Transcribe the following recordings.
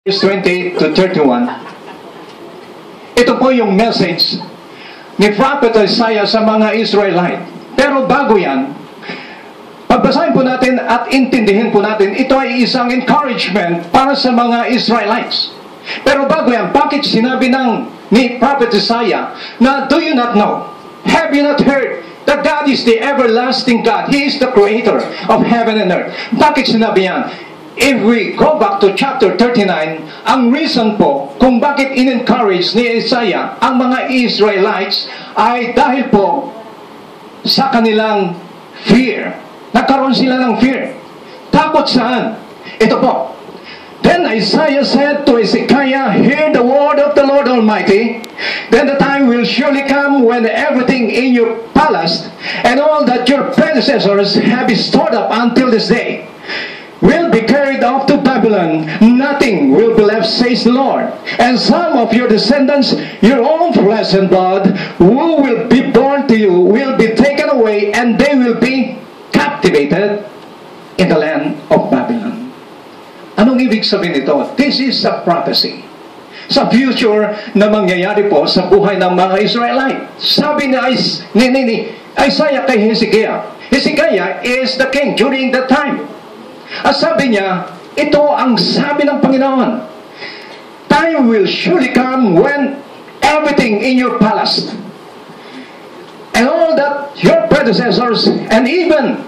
Verse 28 to 31. Ito po yung message ni Prophet Isaiah sa mga Israelite. Pero bago yan, pagbasahin po natin at intindihin po natin, ito ay isang encouragement para sa mga Israelites. Pero bago yan, bakit sinabi ni Prophet Isaiah na, do you not know? Have you not heard that God is the everlasting God? He is the creator of heaven and earth. Bakit sinabi yan? If we go back to chapter 39, ang reason po kung bakit in-encourage ni Isaiah ang mga Israelites ay dahil po sa kanilang fear. Nagkaroon sila ng fear. Takot saan? Ito po. Then Isaiah said to Hezekiah, hear the word of the Lord Almighty. Then the time will surely come when everything in your palace and all that your predecessors have stored up until this day will be carried off to Babylon. Nothing will be left, says the Lord. And some of your descendants, your own flesh and blood, who will be born to you, will be taken away, and they will be captivated in the land of Babylon. Anong ibig sabihin nito? This is a prophecy sa future na mangyayari po sa buhay ng mga Israelite. Sabi ni Isaiah kay Hezekiah. Hezekiah is the king during that time. At sabi niya, ito ang sabi ng Panginoon. Time will surely come when everything in your palace and all that your predecessors and even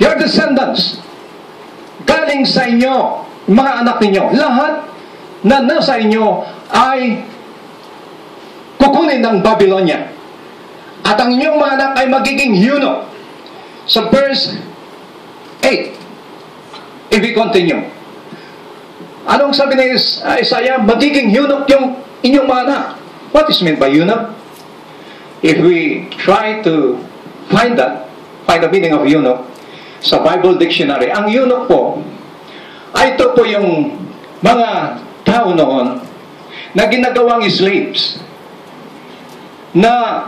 your descendants galing sa inyo, mga anak ninyo, lahat na nasa inyo ay kukunin ng Babylonia. At ang inyong mga anak ay magiging eunuch. Sa verse 8, if we continue, anong sabi ni Isaiah? Magiging eunuch yung inyong mga anak. What is meant by eunuch? If we try to find the meaning of eunuch sa Bible Dictionary, ang eunuch po ay ito po yung mga tao noon na ginagawang slaves, na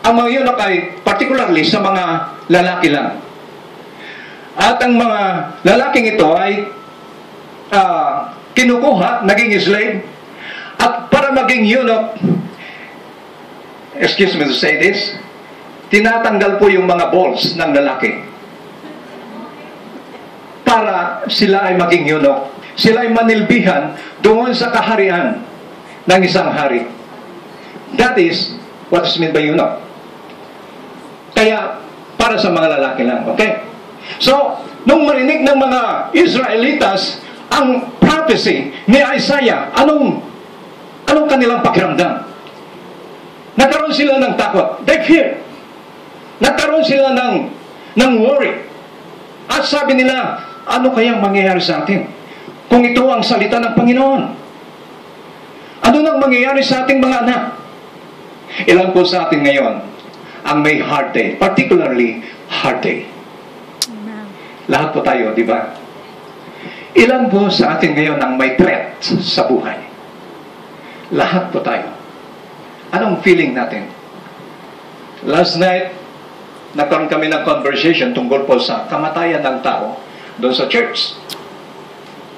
ang mga eunuch ay particularly sa mga lalaki lang. At ang mga lalaking ito ay kinukuha, naging slave, at para maging eunuch, excuse me to say this, tinatanggal po yung mga balls ng lalaki para sila ay maging eunuch. Sila ay manilbihan doon sa kaharian ng isang hari. That is what is meant by eunuch. Kaya para sa mga lalaki lang, okay? So, nung marinig ng mga Israelitas ang prophecy ni Isaiah, anong kanilang pakiramdam? Nagkaroon sila ng takot. They fear. Nagkaroon sila ng worry. At sabi nila, ano kayang mangyayari sa atin kung ito ang salita ng Panginoon? Ano nang mangyayari sa ating mga anak? Ilan po sa atin ngayon ang may hard day, particularly hard day? Lahat po tayo, di ba? Ilan po sa atin ngayon ang may threat sa buhay? Lahat po tayo. Anong feeling natin? Last night, nagkaroon kami ng conversation tungkol po sa kamatayan ng tao doon sa church.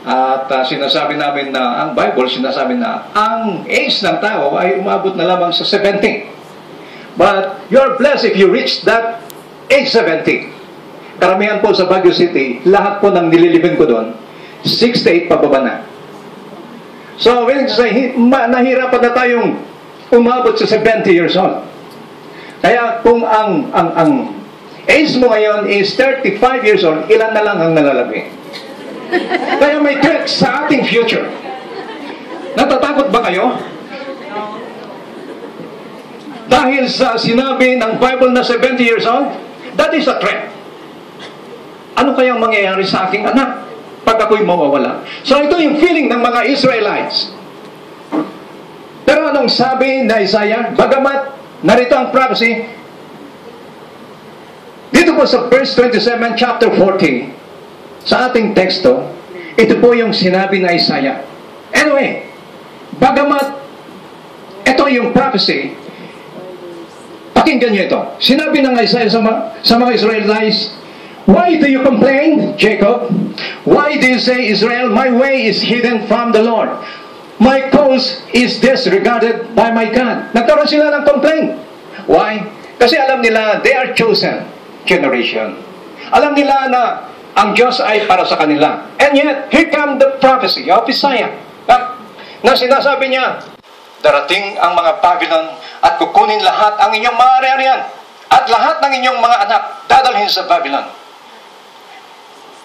At sinasabi namin na, ang Bible sinasabi na, ang age ng tao ay umabot na lamang sa 70. But you're blessed if you reach that age 70. Karamihan po sa Baguio City, lahat po ng nililibing ko doon, 68 pababa na. So, nahirapan na tayong umabot sa 70 years old. Kaya kung ang age mo ngayon is 35 years old, ilan na lang ang nalalabi? Kaya may threat sa ating future. Natatakot ba kayo? Dahil sa sinabi ng Bible na 70 years old, that is a threat. Ano kayang mangyayari sa aking anak pag ako'y mawawala? So ito yung feeling ng mga Israelites. Pero anong sabi na Isaiah? Bagamat narito ang prophecy, dito po sa verse 27, chapter 40, sa ating teksto, ito po yung sinabi na Isaiah. Anyway, bagamat ito yung prophecy, pakinggan nyo ito. Sinabi ng Isaiah sa mga Israelites, Why do you complain, Jacob? Why do you say, Israel, my way is hidden from the Lord? My cause is disregarded by my God. Nagkaroon sila ng complaint. Why? Kasi alam nila, they are chosen generation. Alam nila na ang Diyos ay para sa kanila. And yet, here come the prophecy of Isaiah. Na sinasabi niya, darating ang mga Babylon at kukunin lahat ang inyong mga ari-arian at lahat ng inyong mga anak dadalhin sa Babylon.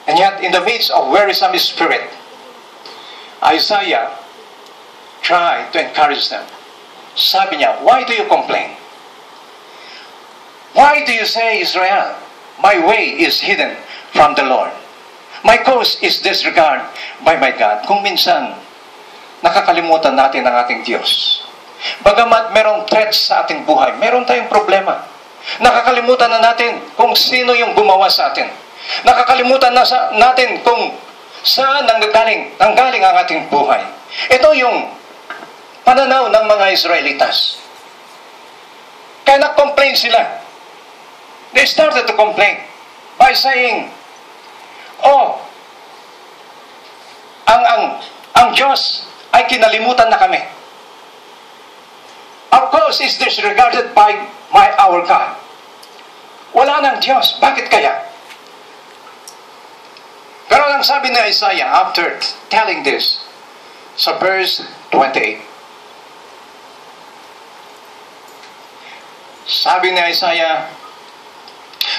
And yet, in the midst of wearisome spirit, Isaiah tried to encourage them. Sabi niya, why do you complain? Why do you say, Israel, my way is hidden from the Lord? My cause is disregarded by my God. Kung minsan, nakakalimutan natin ang ating Diyos. Bagamat merong threats sa ating buhay, meron tayong problema. Nakakalimutan na natin kung sino yung gumawa sa atin. Nakakalimutan na natin kung saan nanggaling ang ating buhay. Ito yung pananaw ng mga Israelitas. Kaya nag-complain sila. They started to complain by saying, oh, ang Diyos ay kinalimutan na kami. Of course, is disregarded by our God. Wala nang Diyos. Bakit kaya? Pero ang sabi ni Isaiah after telling this, sa verse 28, sabi ni Isaiah,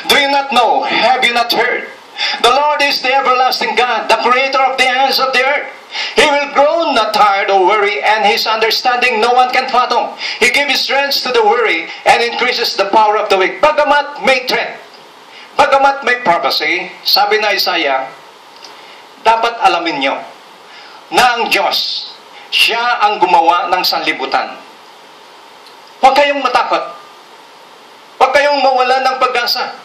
do you not know? Have you not heard? The Lord is the everlasting God, the creator of the ends of the earth. He will grow not tired or weary, and His understanding no one can fathom. He gives strength to the weary and increases the power of the weak. Bagamat may threat, bagamat may prophecy, sabi na Isaiah, dapat alamin nyo na ang Diyos, siya ang gumawa ng sanlibutan. Huwag kayong matakot. Huwag kayong mawala ng pag-asa.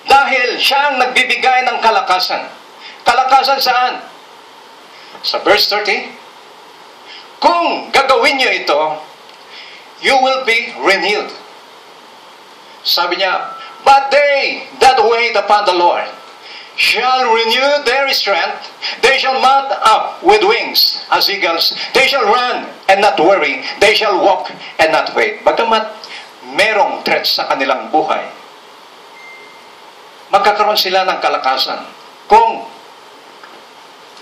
Dahil siya ang nagbibigay ng kalakasan. Kalakasan saan? Sa verse 30, kung gagawin nyo ito, you will be renewed. Sabi niya, but they that wait upon the Lord shall renew their strength. They shall mount up with wings as eagles. They shall run and not worry. They shall walk and not faint. Bagamat merong threats sa kanilang buhay, magkakaroon sila ng kalakasan kung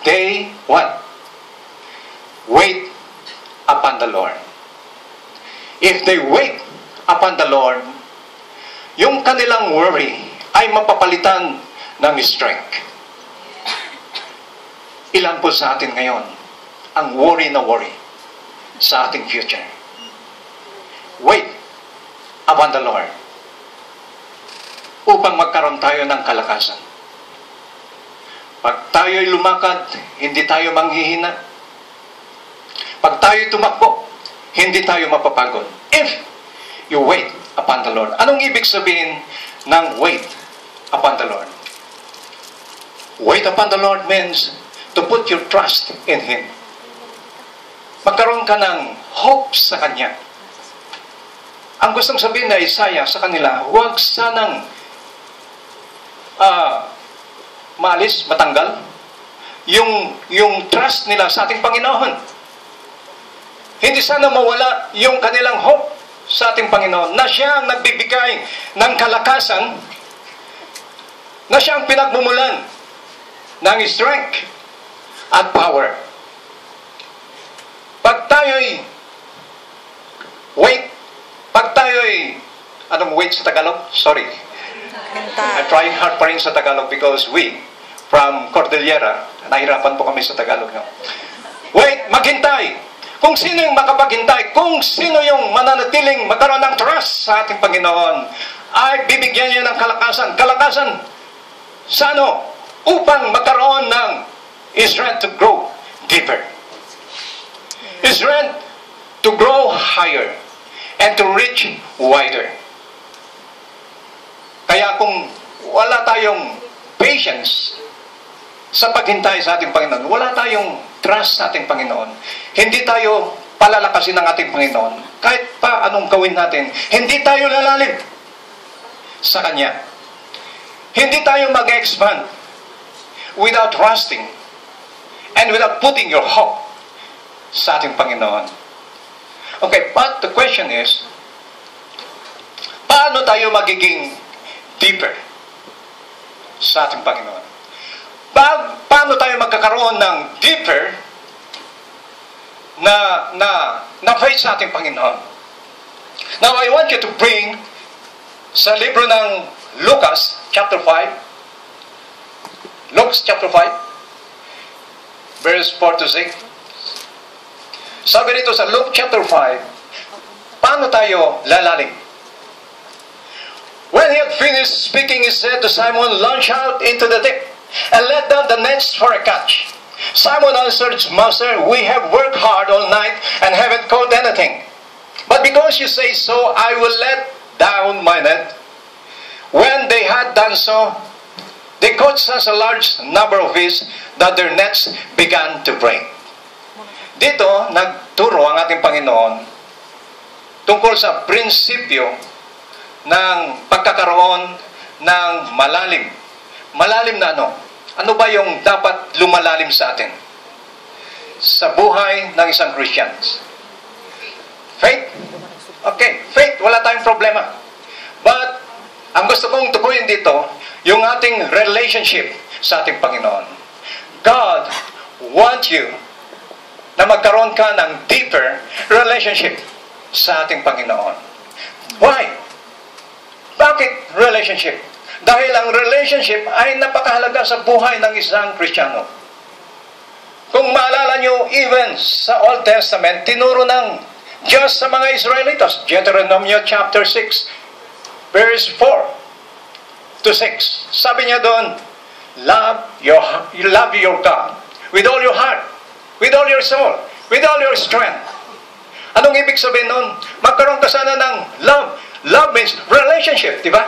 they what? Wait upon the Lord. If they wait upon the Lord, yung kanilang worry ay mapapalitan ng strength. Ilan po sa atin ngayon ang worry na worry sa ating future? Wait upon the Lord upang magkaroon tayo ng kalakasan. Pag tayo'y lumakad, hindi tayo manghihina. Pag tayo'y tumakbo, hindi tayo mapapagod. If you wait upon the Lord. Anong ibig sabihin ng wait upon the Lord? Wait upon the Lord means to put your trust in Him. Magkaroon ka ng hope sa Kanya. Ang gustong sabihin na Isaiah sa kanila, huwag sanang maalis, matanggal yung trust nila sa ating Panginoon. Hindi sana mawala yung kanilang hope sa ating Panginoon na siya ang nagbibigay ng kalakasan, na siya ang pinagmumulan ng strength at power. Pag tayo'y wait, pag tayo'y anong wait sa Tagalog? Sorry. I'm trying hard pa rin sa Tagalog because we, from Cordillera, nahirapan po kami sa Tagalog. No? Wait, maghintay. Kung sino yung makapaghintay, kung sino yung mananatiling magkaroon ng trust sa ating Panginoon, ay bibigyan niya ng kalakasan. Kalakasan sa ano? Upang magkaroon ng strength to grow deeper. Strength to grow higher and to reach wider. Kaya kung wala tayong patience sa paghintay sa ating Panginoon, wala tayong trust sa ating Panginoon, hindi tayo palalakasin ng ating Panginoon, kahit pa anong gawin natin, hindi tayo lalalim sa Kanya. Hindi tayo mag-expand without trusting and without putting your hope sa ating Panginoon. Okay, but the question is, paano tayo magiging deeper sa ating Panginoon? Paano tayo magkakaroon ng deeper na faith sa ating Panginoon? Now, I want you to bring sa libro ng Lucas, chapter 5. Lucas, chapter 5, verse 4 to 6. Sabi dito sa Luke, chapter 5, paano tayo lalalim? When he had finished speaking, he said to Simon, "Launch out into the deep, and let down the nets for a catch." Simon answered, "Master, we have worked hard all night, and haven't caught anything. But because you say so, I will let down my net." When they had done so, they caught such a large number of fish that their nets began to break. Dito, nagturo ang ating Panginoon tungkol sa prinsipyo ng pagkakaroon ng malalim. Malalim na ano? Ano ba yung dapat lumalalim sa atin? Sa buhay ng isang Christian? Faith? Okay, faith, wala tayong problema. But, ang gusto kong tukuyin dito, yung ating relationship sa ating Panginoon. God wants you na magkaroon ka ng deeper relationship sa ating Panginoon. Why? Bakit relationship? Dahil ang relationship ay napakahalaga sa buhay ng isang Kristiyano. Kung maalala nyo, even sa Old Testament, tinuro ng Diyos sa mga Israelitas. Deuteronomy chapter 6, verse 4 to 6. Sabi niya doon, love your God with all your heart, with all your soul, with all your strength. Anong ibig sabihin nun? Magkaroon ka sana ng love. Love means relationship, di ba?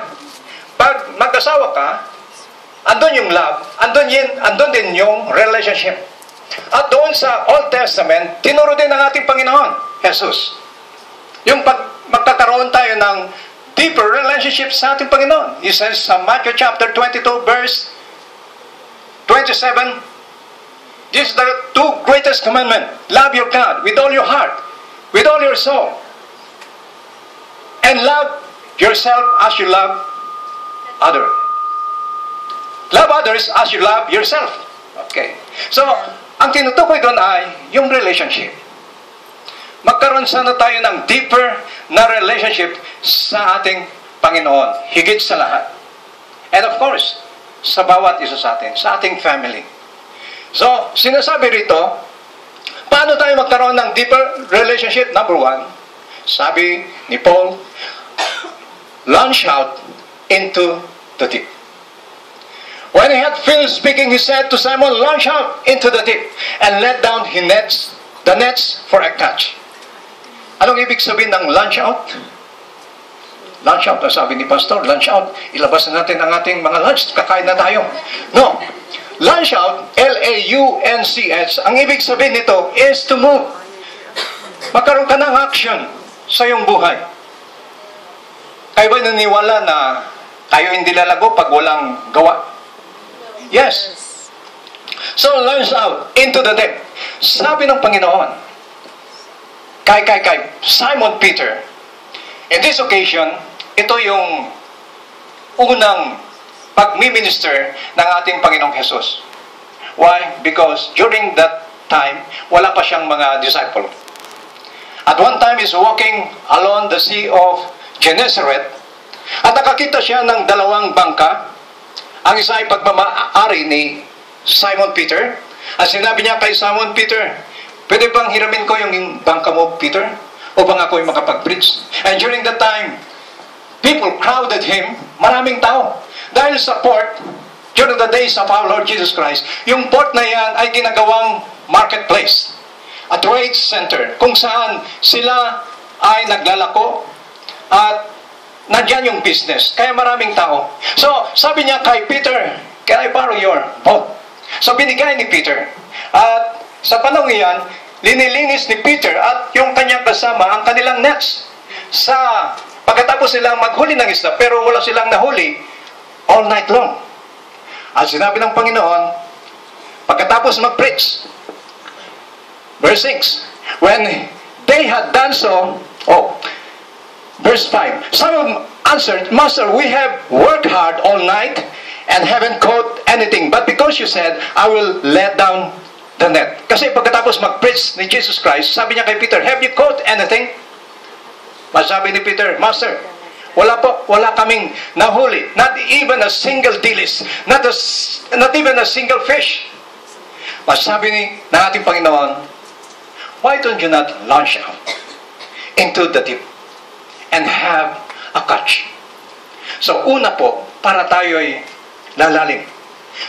Pag magkasawa ka, andun yung love, andun din yung relationship. At doon sa Old Testament, tinuro din ng ating Panginoon, Jesus. Yung magkakaroon tayo ng deeper relationship sa ating Panginoon. He says sa Matthew chapter 22, verse 27, this is the two greatest commandment. Love your God with all your heart, with all your soul. And love yourself as you love others. Love others as you love yourself. Okay. So, ang tinutukoy doon ay yung relationship. Magkaroon sana tayo ng deeper na relationship sa ating Panginoon. Higit sa lahat. And of course, sa bawat isa sa atin, sa ating family. So, sinasabi rito, paano tayo magkaroon ng deeper relationship? Number one, sabi ni Paul, launch out into the deep. When he had finished speaking, he said to Simon, launch out into the deep and let down the nets for a catch. Anong ibig sabihin ng launch out? Launch out, sabi ni Pastor, launch out. Ilabas na natin ang ating mga lunch, kakain na tayo. No. Launch out, L-A-U-N-C-H, ang ibig sabihin nito is to move. Magkaroon ka ng action sa iyong buhay. Kayo ba naniniwala na tayo hindi lalago pag walang gawa? Yes. So, launch out into the deep. Sabi ng Panginoon, kay Simon Peter, in this occasion, ito yung unang pagmi-minister ng ating Panginoong Jesus. Why? Because during that time, wala pa siyang mga disciple. At one time, he's walking along the Sea of Gennesaret, at nakakita siya ng dalawang bangka. Ang isa ay pagmamaari ni Simon Peter. At sinabi niya kay Simon Peter, pwede bang hiramin ko yung bangka mo, Peter? Upang ako yung makapag-preach. And during that time, people crowded him, maraming tao. Dahil sa port, during the days of our Lord Jesus Christ, yung port na yan ay ginagawang marketplace. A trade center, kung saan sila ay naglalako at nandiyan yung business. Kaya maraming tao. So, sabi niya kay Peter, can I borrow your boat? So, binigay ni Peter. At sa panahon iyan, linilinis ni Peter at yung kanyang kasama ang kanilang nets. Pagkatapos silang maghuli ng isda, pero wala silang nahuli, all night long. At sinabi ng Panginoon, pagkatapos mag-preach, verse 6, when they had done so, verse 5, some of them answered, Master, we have worked hard all night and haven't caught anything. But because you said, I will let down the net. Kasi pagkatapos mag-preach ni Jesus Christ, sabi niya kay Peter, have you caught anything? Masabi ni Peter, Master, wala kaming nahuli. Not even a single dilis. Not even a single fish. Masabi ng ating Panginoon, why don't you not launch out into the deep and have a catch? So, una po, para tayo'y lalalim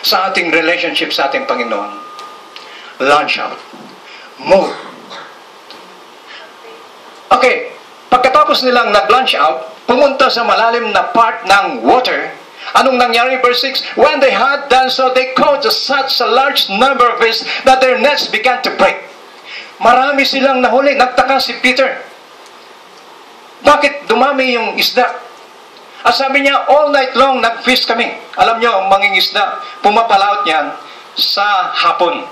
sa ating relationship sa ating Panginoon, launch out. Move. Okay, pagkatapos nilang nag-launch out, pumunta sa malalim na part ng water. Anong nangyari? Verse 6, when they had done so, they caught such a large number of fish that their nets began to break. Marami silang nahuli. Nagtaka si Peter. Bakit dumami yung isda? At sabi niya, all night long nag-fish kami. Alam niyo, ang mangingisda, pumapalaot niyan sa hapon.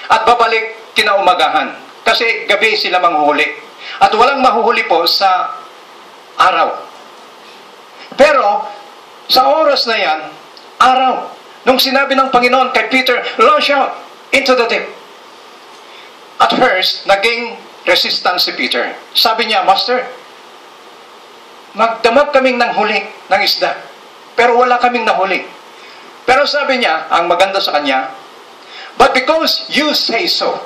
At babalik kinaumagahan. Kasi gabi sila manghuhuli. At walang mahuhuli po sa araw. Pero, sa oras na yan, araw. Nung sinabi ng Panginoon kay Peter, launch out into the deep. At first, naging resistant si Peter. Sabi niya, Master, magdamag kaming ng huli ng isda. Pero wala kaming nahuli. Pero sabi niya, ang maganda sa kanya, but because you say so,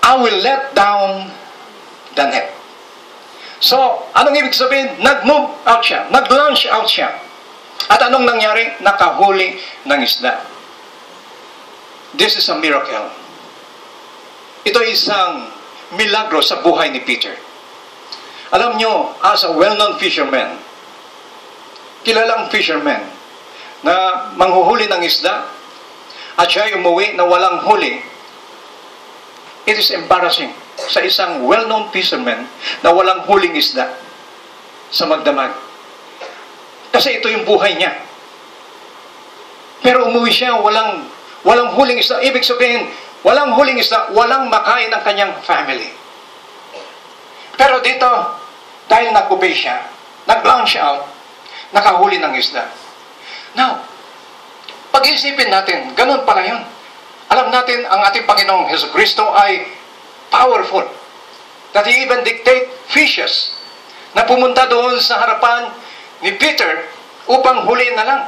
I will let down the net. So, anong ibig sabihin? Nag-move out siya. Nag-launch out siya. At anong nangyari? Nakahuli ng isda. This is a miracle. Ito isang milagro sa buhay ni Peter. Alam nyo, as a well-known fisherman, kilalang fisherman, na manghuhuli ng isda, at siya umuwi na walang huli, it is embarrassing sa isang well-known fisherman na walang huling isda sa magdamag. Kasi ito yung buhay niya. Pero umuwi siya, walang huling isda. Ibig sabihin, walang huling isda, walang makain ng kanyang family. Pero dito, dahil nag-obey siya, nag-launch out, nakahuli ng isda. Now, pag-isipin natin, ganun pala yun. Alam natin, ang ating Panginoong Jesucristo ay powerful. That He even dictate fishes na pumunta doon sa harapan ni Peter upang huliin na lang.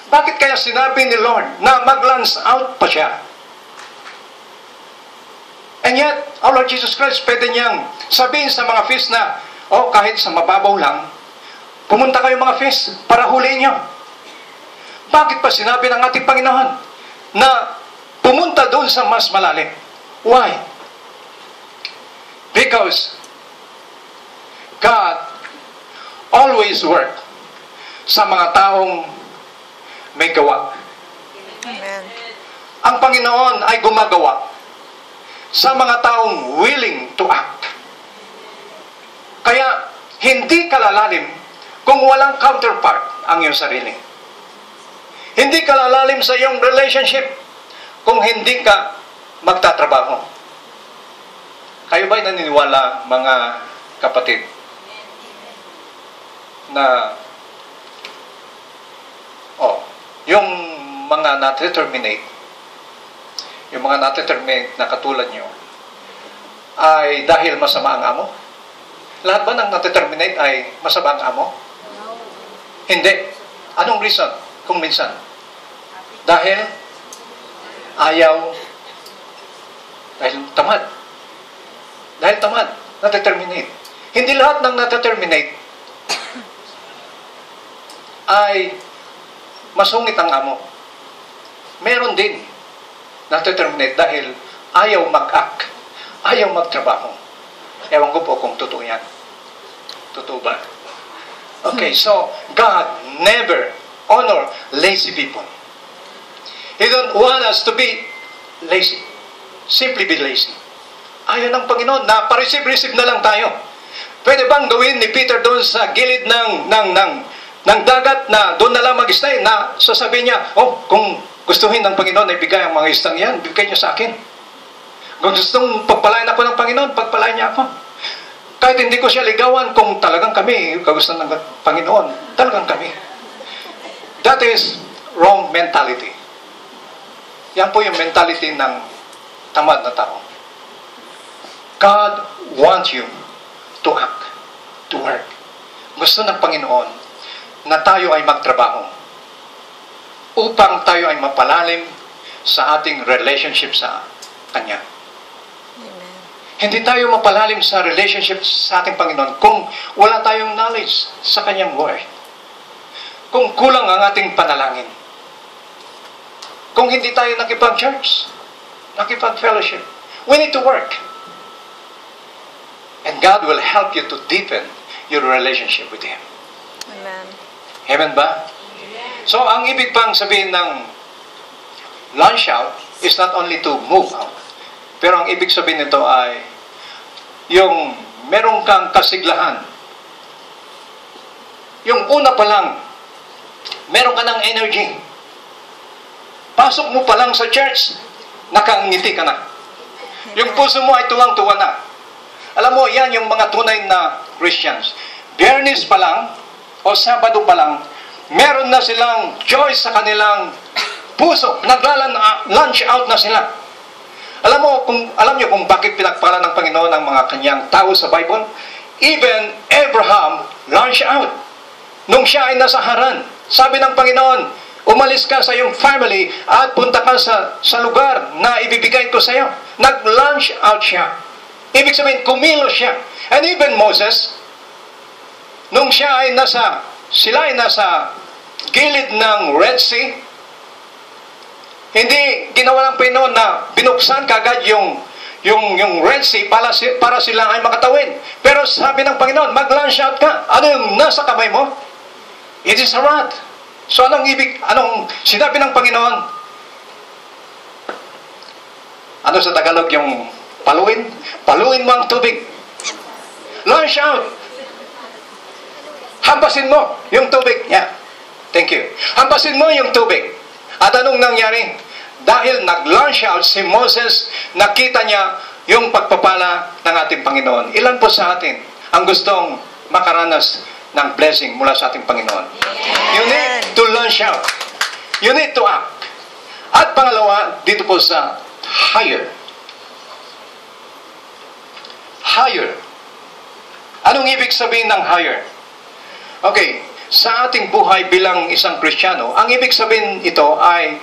Bakit kaya sinabi ni Lord na mag-launch out pa siya? And yet, our Lord Jesus Christ, pwede niyang sabihin sa mga fish na, kahit sa mababaw lang, pumunta kayo mga fish para huliin niyo. Bakit pa sinabi ng ating Panginoon na pumunta doon sa mas malalim? Why? Because God always work sa mga taong may gawa. Amen. Ang Panginoon ay gumagawa sa mga taong willing to act. Kaya, hindi ka lalalim kung walang counterpart ang iyong sarili. Hindi ka lalalim sa iyong relationship kung hindi ka magtatrabaho. Kayo ba'y naniniwala, mga kapatid, na yung mga na-determinate, na katulad nyo, ay dahil masama ang amo? Lahat ba ng na-determinate ay masama ang amo? No. Hindi. Anong reason? Kung minsan. Dahil ayaw, dahil tamad. Dahil tamad, na-determinate. Hindi lahat ng na-determinate ay masungit ang amo. Meron din na-determinate dahil ayaw mag-act, ayaw magtrabaho. Ewan ko po kung totoo yan. Totoo ba? Okay, so God never honor lazy people. He don't want us to be lazy. Simply be lazy. Ayaw ng Panginoon na pareceive-receive na lang tayo. Pwede bang gawin ni Peter doon sa gilid ng ng dagat na doon na lang mag-stay, na sasabihin niya, oh, kung gustuhin ng Panginoon na ibigay ang mga istang yan, bigay niya sa akin. Kung gustong pagpalain ako ng Panginoon, pagpalain niya ako. Kahit hindi ko siya ligawan, kung talagang kami, kagusto ng Panginoon, talagang kami. That is wrong mentality. Yan po yung mentality ng tamad na tao. God wants you to act, to work. Gusto ng Panginoon na tayo ay magtrabaho upang tayo ay mapalalim sa ating relationship sa Kanya. Amen. Hindi tayo mapalalim sa relationship sa ating Panginoon kung wala tayong knowledge sa Kanyang word. Kung kulang ang ating panalangin. Kung hindi tayo nakipag-church, nakipag-fellowship. We need to work. And God will help you to deepen your relationship with Him. Amen. Amen ba? So, ang ibig pang sabihin ng launch out is not only to move out. Pero ang ibig sabihin nito ay yung meron kang kasiglahan. Yung una pa lang, meron ka ng energy. Pasok mo pa lang sa church, nakangiti ka na. Yung puso mo ay tuwang-tuwa na. Alam mo, yan yung mga tunay na Christians. Biyernes pa lang, o Sabado pa lang, meron na silang joy sa kanilang puso. Nagla-lunch out na sila. Alam niyo kung bakit pinagpala ng Panginoon ang mga kanyang tao sa Bible? Even Abraham lunch out. Nung siya ay nasa Haran, sabi ng Panginoon, umalis ka sa iyong family at punta ka sa lugar na ibibigay ko sa iyo. Nag-lunch out siya. Ibig sabihin, kumilos siya. And even Moses, nung sila ay nasa gilid ng Red Sea, hindi ginawa ng Panginoon na binuksan kagad yung Red Sea para sila ay makatawid. Pero sabi ng Panginoon, mag-lunch out ka. Ano yung nasa kamay mo? It is a rod. So anong sinabi ng Panginoon? Ano sa Tagalog yung paluin? Paluin mo ang tubig. Launch out. Hampasin mo yung tubig. Yeah. Thank you. Hampasin mo yung tubig. At anong nangyari? Dahil nag-launch out si Moses, nakita niya yung pagpapala ng ating Panginoon. Ilan po sa atin ang gustong makaranas ng blessing mula sa ating Panginoon? You need to launch out. You need to act. At pangalawa, dito po sa higher. Higher. Anong ibig sabihin ng higher? Okay, sa ating buhay bilang isang Kristiyano, ang ibig sabihin ito ay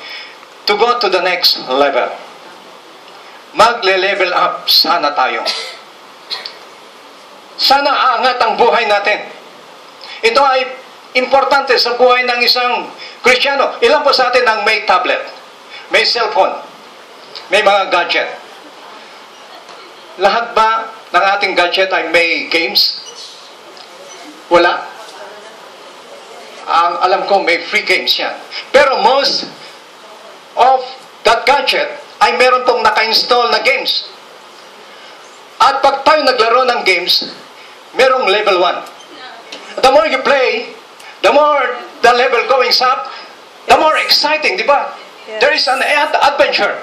to go to the next level. Magle-level up sana tayo. Sana aangat ang buhay natin. Ito ay importante sa buhay ng isang Kristiyano. Ilan po sa atin ang may tablet, may cellphone, may mga gadget? Lahat ba ng ating gadget ay may games? Wala. Alam ko may free games yan. Pero most of that gadget ay meron pong naka-install na games. At pag tayo naglaro ng games, merong level 1. The more you play, the more the level going up, the more exciting, di ba? Yeah. There is an adventure.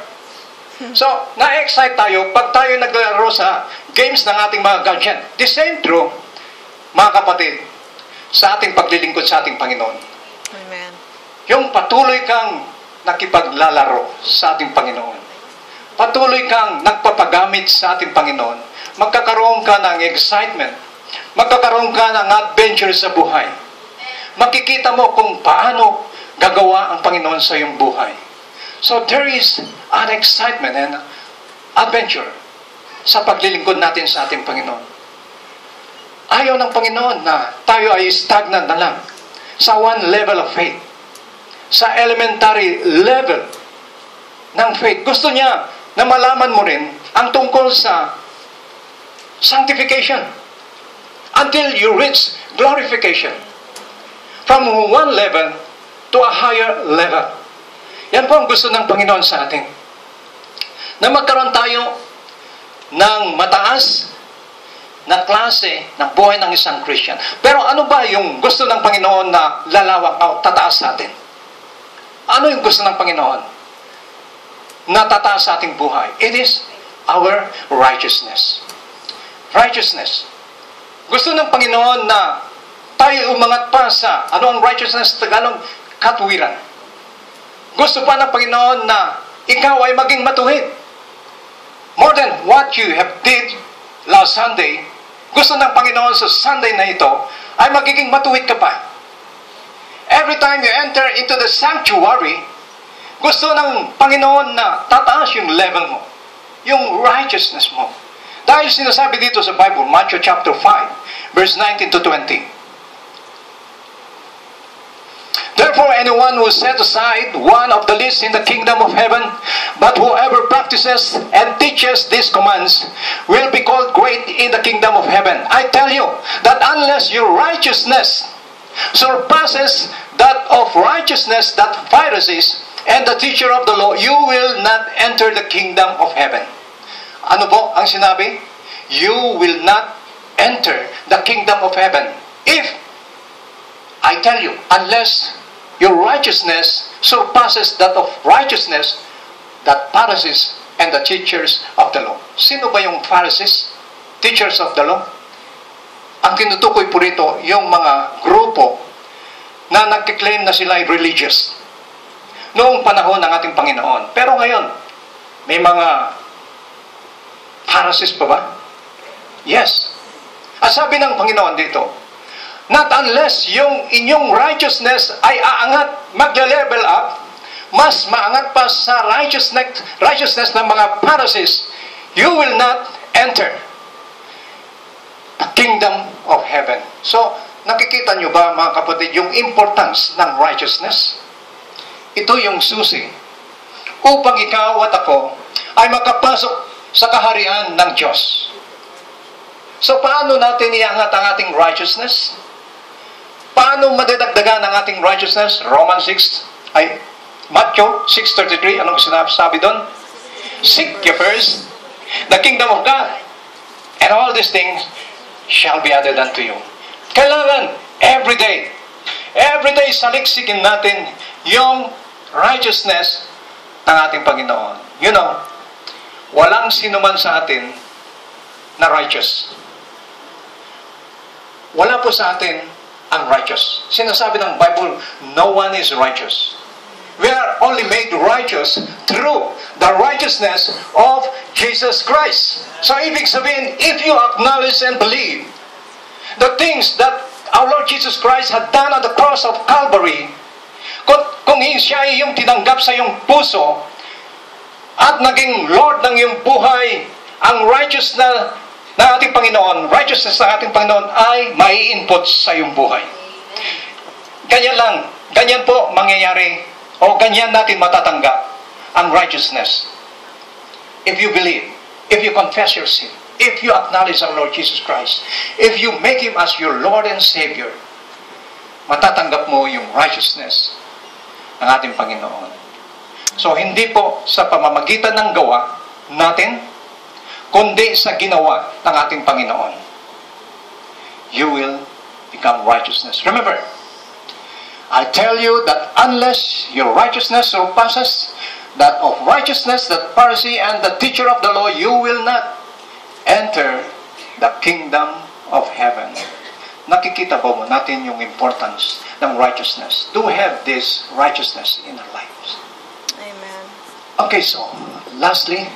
So, na-excite tayo pag tayo naglaro sa games ng ating mga gadget. The same true, mga kapatid, sa ating paglilingkod sa ating Panginoon. Amen. Yung patuloy kang nakipaglalaro sa ating Panginoon. Patuloy kang nagpapagamit sa ating Panginoon. Magkakaroon ka ng excitement. Magkakaroon ka ng adventure sa buhay. Makikita mo kung paano gagawa ang Panginoon sa iyong buhay. So there is an excitement and adventure sa paglilingkod natin sa ating Panginoon. Ayaw ng Panginoon na tayo ay stagnant na lang sa one level of faith. Sa elementary level ng faith. Gusto niya na malaman mo rin ang tungkol sa sanctification until you reach glorification. From one level to a higher level. Yan po ang gusto ng Panginoon sa atin. Na magkaroon tayo ng mataas na klase ng buhay ng isang Christian. Pero ano ba yung gusto ng Panginoon na lalawak o tataas sa atin? Ano yung gusto ng Panginoon na tataas sa ating buhay? It is our righteousness. Righteousness. Gusto ng Panginoon na tayo umangat pa sa, ano ang righteousness? Tagalog, katwiran. Gusto pa ng Panginoon na ikaw ay maging matuwid. More than what you have did last Sunday, gusto ng Panginoon sa Sunday na ito ay magiging matuwid ka pa. Every time you enter into the sanctuary, gusto ng Panginoon na tataas yung level mo, yung righteousness mo. Dahil sinasabi dito sa Bible, Matthew chapter 5, verse 19 to 20. Therefore, anyone who set aside one of the least in the kingdom of heaven, but whoever practices and teaches these commands, will be called great in the kingdom of heaven. I tell you that unless your righteousness surpasses that of righteousness that Pharisees and the teacher of the law, you will not enter the kingdom of heaven. Ano po ang sinabi? You will not enter the kingdom of heaven. If, I tell you, unless your righteousness surpasses that of righteousness that Pharisees and the teachers of the law. Sino ba yung Pharisees? Teachers of the law? Ang tinutukoy po rito, yung mga grupo na nagkiklaim na sila ay religious noong panahon ng ating Panginoon. Pero ngayon, may mga Pharisees pa ba? Yes. Ang sabi ng Panginoon dito, not unless yung inyong righteousness ay aangat, magle-level up, mas maangat pa sa righteousness ng mga Pharisees, you will not enter the kingdom of heaven. So, nakikita nyo ba mga kapatid yung importance ng righteousness? Ito yung susi upang ikaw at ako ay makapasok sa kaharian ng Diyos. So, paano natin iangat ang ating righteousness? Paano madadagdagan ang ating righteousness? Matthew 6:33, anong sinasabi doon? Seek ye first the kingdom of God, and all these things shall be added unto you. Kailangan, every day saliksikin natin yung righteousness ng ating Panginoon. You know, walang sinuman sa atin na righteous. Wala po sa atin ang righteous. Sinasabi ng Bible, no one is righteous. We are only made righteous through the righteousness of Jesus Christ. So, ibig sabihin, if you acknowledge and believe the things that our Lord Jesus Christ had done on the cross of Calvary, kung siya ay yung tinanggap sa iyong puso at naging Lord ng iyong buhay, ang righteousness ng ating Panginoon ay mai-input sa iyong buhay. Ganyan po mangyayari o ganyan natin matatanggap ang righteousness. If you believe, if you confess your sin, if you acknowledge our Lord Jesus Christ, if you make Him as your Lord and Savior, matatanggap mo yung righteousness ng ating Panginoon. So, hindi po sa pamamagitan ng gawa natin, kundi sa ginawa ng ating Panginoon. You will become righteousness. Remember, I tell you that unless your righteousness surpasses that of righteousness, that Pharisee and the teacher of the law, you will not enter the kingdom of heaven. Nakikita po mo natin yung importance ng righteousness. Do we have this righteousness in our lives? Amen. Okay, so, lastly,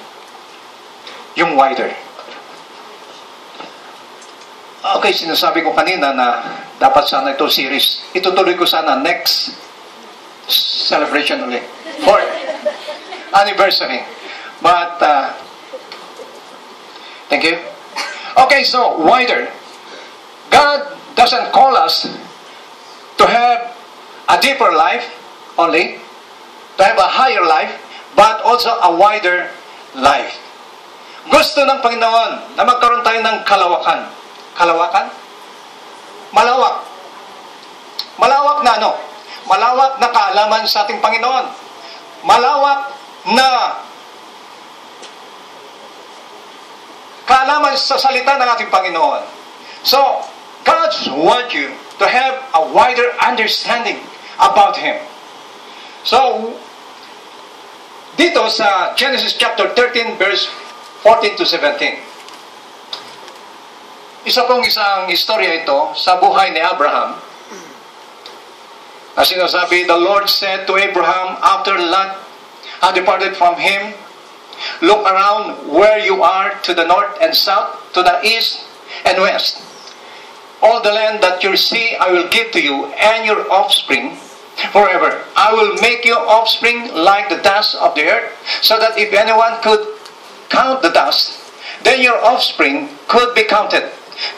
yung wider. Okay, sinasabi ko kanina na dapat sana ito series. Itutuloy ko sana next celebration ulit. 4th anniversary. But, thank you. Okay, so, wider. God doesn't call us to have a deeper life only, to have a higher life, but also a wider life. Gusto ng Panginoon na magkaroon tayo ng kalawakan. Kalawakan? Malawak. Malawak na ano? Malawak na kaalaman sa ating Panginoon. Malawak na kaalaman sa salita ng ating Panginoon. So, God wants you to have a wider understanding about Him. So, dito sa Genesis chapter 13 verse 14 to 17. Isang istorya ito sa buhay ni Abraham. Na sinasabi, the Lord said to Abraham after Lot had departed from him, look around where you are to the north and south, to the east and west. All the land that you see I will give to you and your offspring forever. I will make your offspring like the dust of the earth, so that if anyone could count the dust, then your offspring could be counted.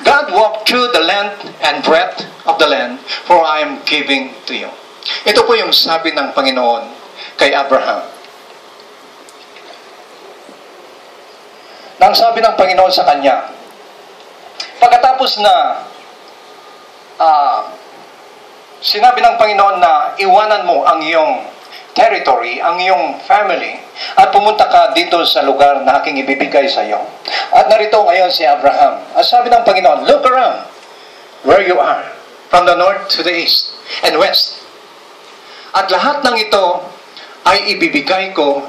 God walked through the length and breadth of the land, for I am giving to you. Ito po yung sabi ng Panginoon kay Abraham. Nang sabi ng Panginoon sa kanya, pagkatapos na sinabi ng Panginoon na iwanan mo ang iyong territory, ang iyong family, at pumunta ka dito sa lugar na aking ibibigay sa iyo. At narito ngayon si Abraham. At sabi ng Panginoon, look around where you are, from the north to the east and west. At lahat ng ito ay ibibigay ko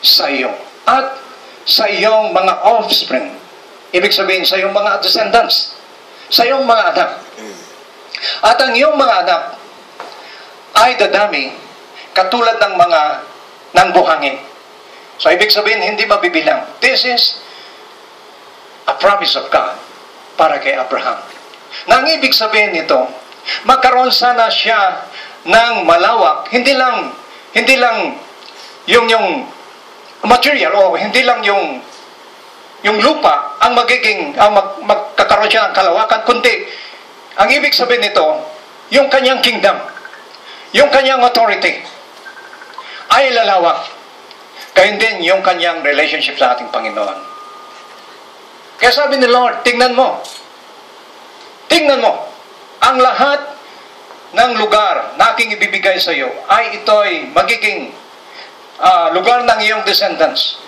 sa iyo. At sa iyong mga offspring. Ibig sabihin, sa iyong mga descendants. Sa iyong mga anak. At ang iyong mga anak ay dadami katulad ng buhangin. So, ibig sabihin, hindi mabibilang. This is a promise of God para kay Abraham. Nang ibig sabihin nito, magkaroon sana siya ng malawak, hindi lang yung material o hindi lang yung lupa ang magkakaroon siya ng kalawakan, kundi ang ibig sabihin nito, yung kanyang kingdom, yung kanyang authority ay lalawak. Kaya din yung kanyang relationship sa ating Panginoon. Kaya sabi ni Lord, tingnan mo, ang lahat ng lugar na aking ibibigay sa iyo ay ito'y magiging lugar ng iyong descendants.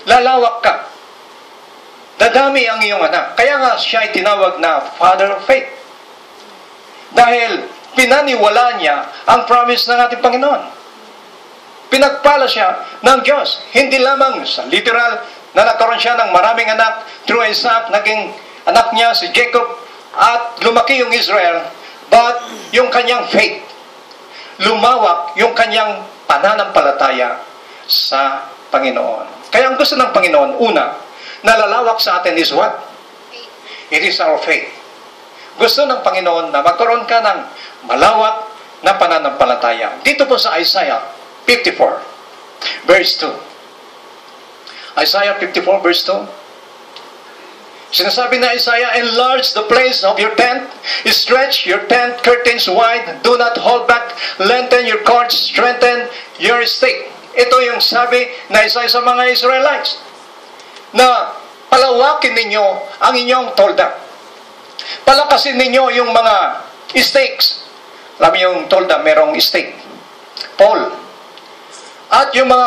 Lalawak ka. Dadami ang iyong anak. Kaya nga siya ay tinawag na Father of Faith. Dahil pinaniwala niya ang promise ng ating Panginoon. Pinagpala siya ng Diyos. Hindi lamang sa literal na nagkaroon siya ng maraming anak through Isaac, naging anak niya si Jacob at lumaki yung Israel, but yung kanyang faith, lumawak yung kanyang pananampalataya sa Panginoon. Kaya ang gusto ng Panginoon, una, nalalawak sa atin is what? It is our faith. Gusto ng Panginoon na magkaroon ka ng malawak na pananampalataya. Dito po sa Isaiah 54, verse 2. Isaiah 54, verse 2. Sinasabi na Isaiah, enlarge the place of your tent, stretch your tent curtains wide, do not hold back, lengthen your cords, strengthen your stake. Ito yung sabi na Isaiah sa mga Israelites, na palawakin ninyo ang inyong tolda. Palakasin ninyo yung mga stakes. Alam yung tolda, merong stake, pole. At yung mga